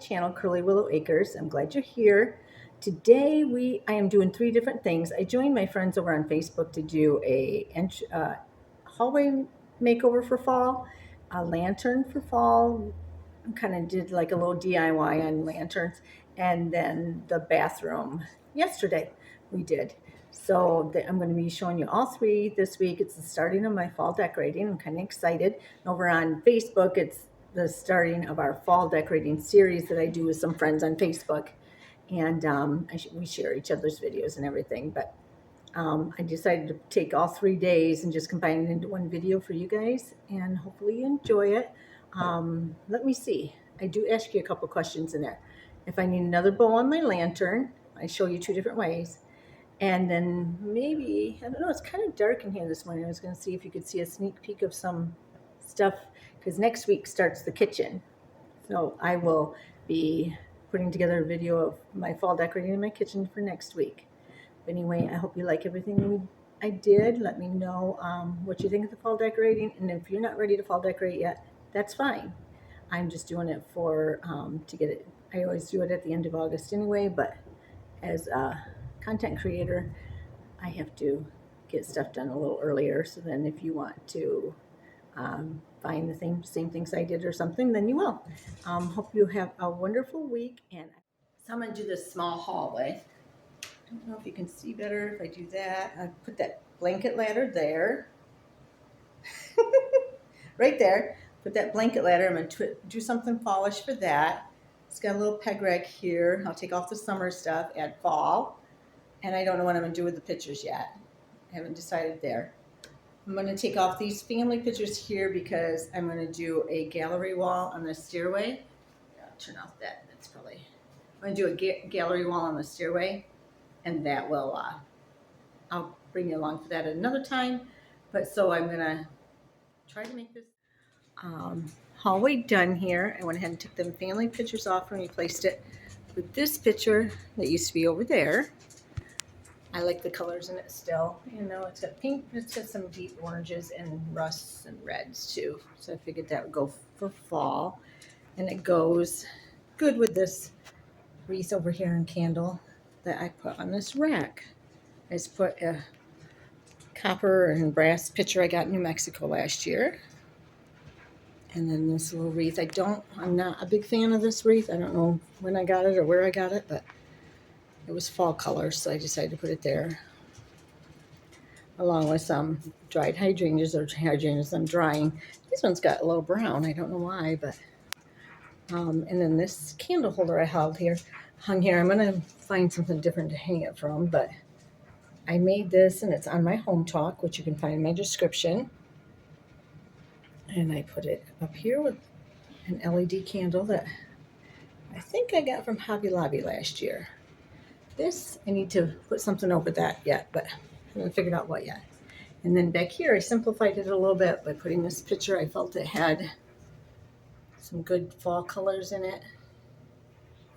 channel, Curly Willow Acres. I'm glad you're here. Today I am doing 3 different things. I joined my friends over on Facebook to do a hallway makeover for fall, a lantern for fall. Kind of did like a little DIY on lanterns, and then the bathroom yesterday we did. So I'm going to be showing you all 3 this week. It's the starting of my fall decorating. I'm kind of excited. Over on Facebook, it's the starting of our fall decorating series that I do with some friends on Facebook. And we share each other's videos and everything. But I decided to take all 3 days and just combine it into one video for you guys. And hopefully you enjoy it. Let me see. I do ask you a couple questions in there. If I need another bow on my lantern, I show you 2 different ways. And then maybe, I don't know, it's kind of dark in here this morning. I was going to see if you could see a sneak peek of some stuff, because next week starts the kitchen. So I will be putting together a video of my fall decorating in my kitchen for next week. But anyway, I hope you like everything I did. Let me know what you think of the fall decorating. And if you're not ready to fall decorate yet, that's fine. I'm just doing it for to get it. I always do it at the end of August anyway, but as a content creator, I have to get stuff done a little earlier. So then if you want to find the same things I did or something, then you will. Hope you have a wonderful week. And so I'm going to do this small hallway. I don't know if you can see better if I do that. I put that blanket ladder there. Right there. Put that blanket ladder. I'm going to do something fallish for that. It's got a little peg rack here. I'll take off the summer stuff, add fall. And I don't know what I'm going to do with the pictures yet. I haven't decided there. I'm going to take off these family pictures here because I'm going to do a gallery wall on the stairway. I'll turn off that. That's probably... I'm going to do a gallery wall on the stairway. And that will... I'll bring you along for that at another time. But so I'm going to try to make this hallway done here. I went ahead and took them family pictures off and replaced it with this picture that used to be over there. I like the colors in it still. You know, it's got pink, it's got some deep oranges and rusts and reds too. So I figured that would go for fall. And it goes good with this wreath over here and candle that I put on this rack. I just put a copper and brass pitcher I got in New Mexico last year. And then this little wreath. I'm not a big fan of this wreath. I don't know when I got it or where I got it, but it was fall color, so I decided to put it there. Along with some dried hydrangeas or hydrangeas I'm drying. This one's got a little brown. I don't know why, but... and then this candle holder I hung here. I'm going to find something different to hang it from, but I made this, and it's on my Home Talk, which you can find in my description. And I put it up here with an LED candle that I think I got from Hobby Lobby last year. This, I need to put something over that yet, but I haven't figured out what yet. And then back here, I simplified it a little bit by putting this picture. I felt it had some good fall colors in it.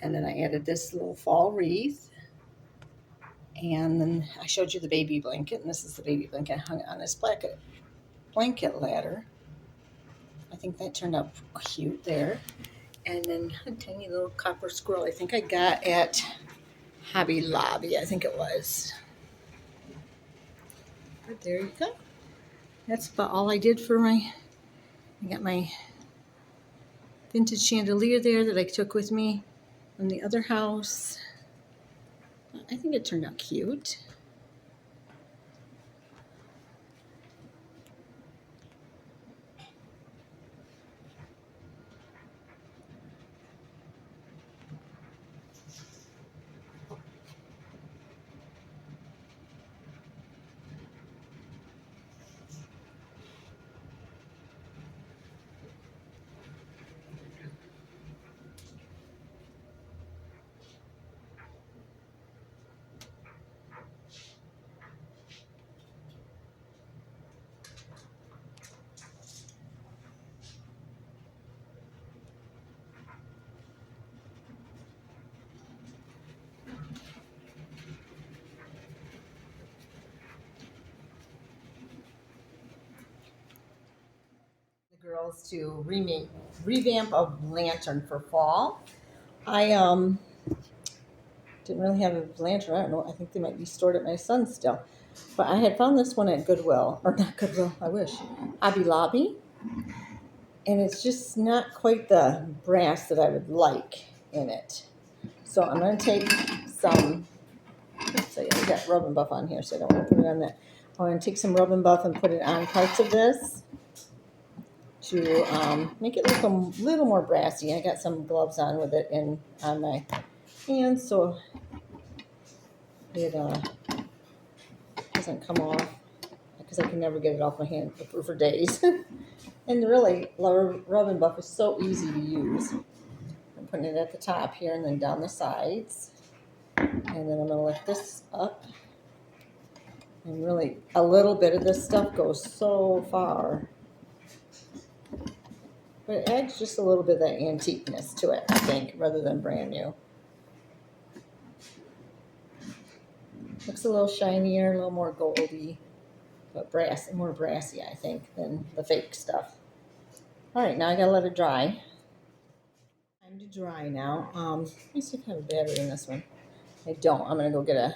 And then I added this little fall wreath. And then I showed you the baby blanket, and this is the baby blanket I hung on this blanket ladder. I think that turned out cute there. And then a tiny little copper squirrel I think I got at Hobby Lobby, I think it was. But there you go. That's about all I did for I got my vintage chandelier there that I took with me from the other house. I think it turned out cute. Girls to revamp a lantern for fall. I didn't really have a lantern. I don't know. I think they might be stored at my son's still. But I had found this one at Goodwill, or not Goodwill, I wish, Hobby Lobby. And it's just not quite the brass that I would like in it. So I'm going to take some, so I got rub and buff on here, so I don't want to put it on that. I'm going to take some rub and buff and put it on parts of this to make it look a little more brassy. I got some gloves on with it on my hands, so it doesn't come off, because I can never get it off my hand for days. And really, rub and buff is so easy to use. I'm putting it at the top here and then down the sides. And then I'm going to lift this up. And really, a little bit of this stuff goes so far. But it adds just a little bit of that antiqueness to it, I think, rather than brand new. Looks a little shinier, a little more goldy, but more brassy, I think, than the fake stuff. All right, now I gotta let it dry. Time to dry now. Let me see if I have a battery in this one. I don't. I'm gonna go get a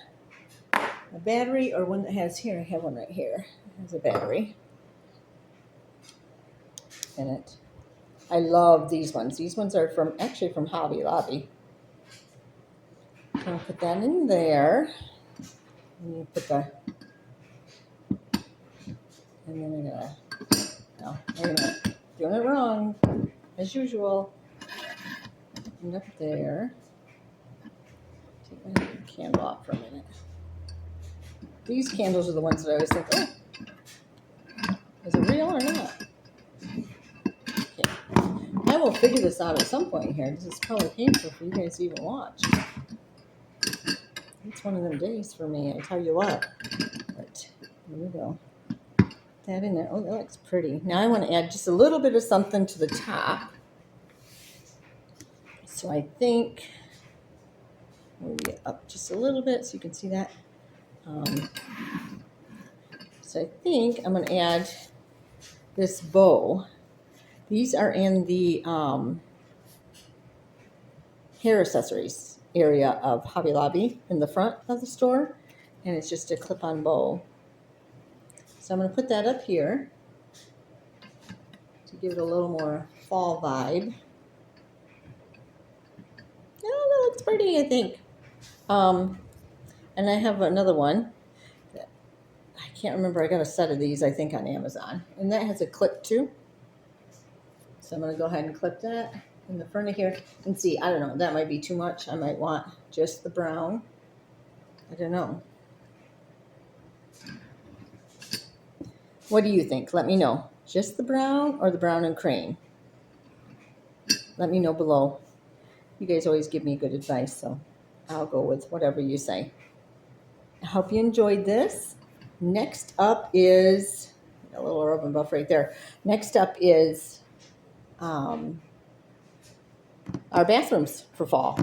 battery, or one that has here. I have one right here. It has a battery in it. I love these ones. These ones are actually from Hobby Lobby. I'll put that in there. And you put and then wait a minute. Doing it wrong, as usual. And up there. Take my candle off for a minute. These candles are the ones that I always think, oh, is it real or not? Okay. I will figure this out at some point here. This is probably painful for you guys to even watch. It's one of them days for me, I tell you what. But here we go. That in there. Oh, that looks pretty. Now I want to add just a little bit of something to the top. So I think we'll get up just a little bit so you can see that. So I think I'm going to add this bow. These are in the hair accessories area of Hobby Lobby in the front of the store. And it's just a clip-on bow. So I'm going to put that up here to give it a little more fall vibe. Oh, that looks pretty, I think. And I have another one that I can't remember. I got a set of these, I think, on Amazon. And that has a clip too. So I'm going to go ahead and clip that in the front of here. And see, I don't know, that might be too much. I might want just the brown. I don't know. What do you think? Let me know. Just the brown or the brown and cream? Let me know below. You guys always give me good advice, so I'll go with whatever you say. I hope you enjoyed this. Next up is a little rub and buff right there. Next up is our bathrooms for fall.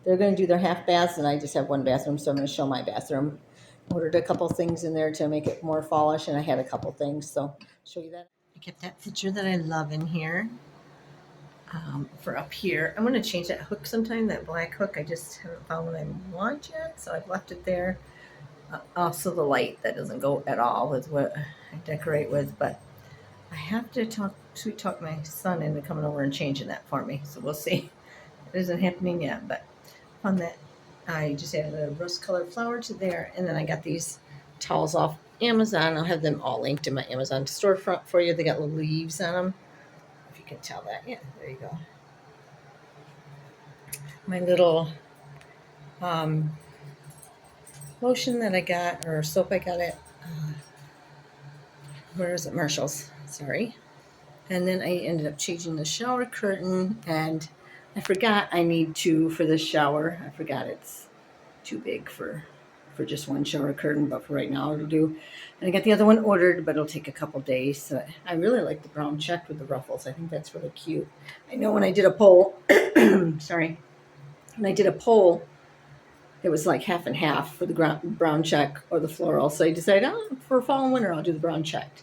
They're going to do their half baths, and I just have one bathroom, so I'm going to show my bathroom. Ordered a couple things in there to make it more fallish, and I had a couple things, so I'll show you that. I kept that picture that I love in here for up here. I'm going to change that hook sometime, that black hook. I just haven't found what I want yet, so I've left it there. Also the light, that doesn't go at all with what I decorate with, but I have to talk my son into coming over and changing that for me, so we'll see. It isn't happening yet, but on that, I just added a rose-colored flower to there, and then I got these towels off Amazon. I'll have them all linked in my Amazon storefront for you. They got little leaves on them, if you can tell that. Yeah, there you go. My little lotion that I got, or soap I got at, where is it? Marshall's, sorry. And then I ended up changing the shower curtain, and I forgot I need two for this shower. I forgot it's too big for just one shower curtain, but for right now it'll do. And I got the other one ordered, but it'll take a couple days. So I really like the brown check with the ruffles. I think that's really cute. I know when I did a poll, sorry, when I did a poll, it was like half and half for the brown check or the floral. So I decided, for fall and winter, I'll do the brown check.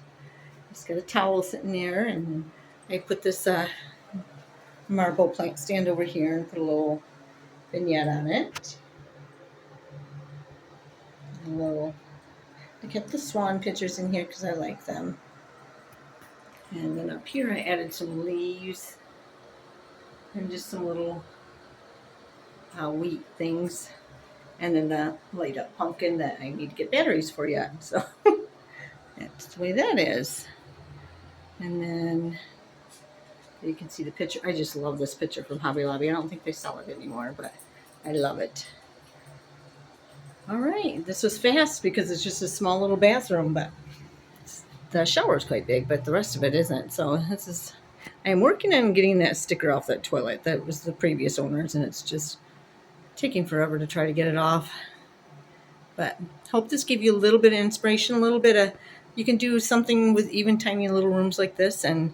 Just got a towel sitting there, and I put this marble plant stand over here and put a little vignette on it. A little. I kept the swan pictures in here because I like them. And then up here I added some leaves and just some little wheat things. And then the light up pumpkin that I need to get batteries for yet. So that's the way that is. And then you can see the picture. I just love this picture from Hobby Lobby. I don't think they sell it anymore, but I love it. All right, this was fast because it's just a small little bathroom, but the shower is quite big, but the rest of it isn't. So this is, I'm working on getting that sticker off that toilet. That was the previous owners, and it's just taking forever to try to get it off. But hope this gave you a little bit of inspiration, a little bit of, you can do something with even tiny little rooms like this and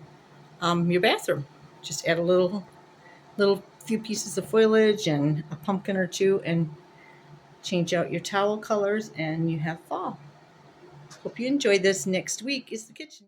your bathroom. Just add a little few pieces of foliage and a pumpkin or two and change out your towel colors and you have fall. Hope you enjoyed this. Next week is the kitchen.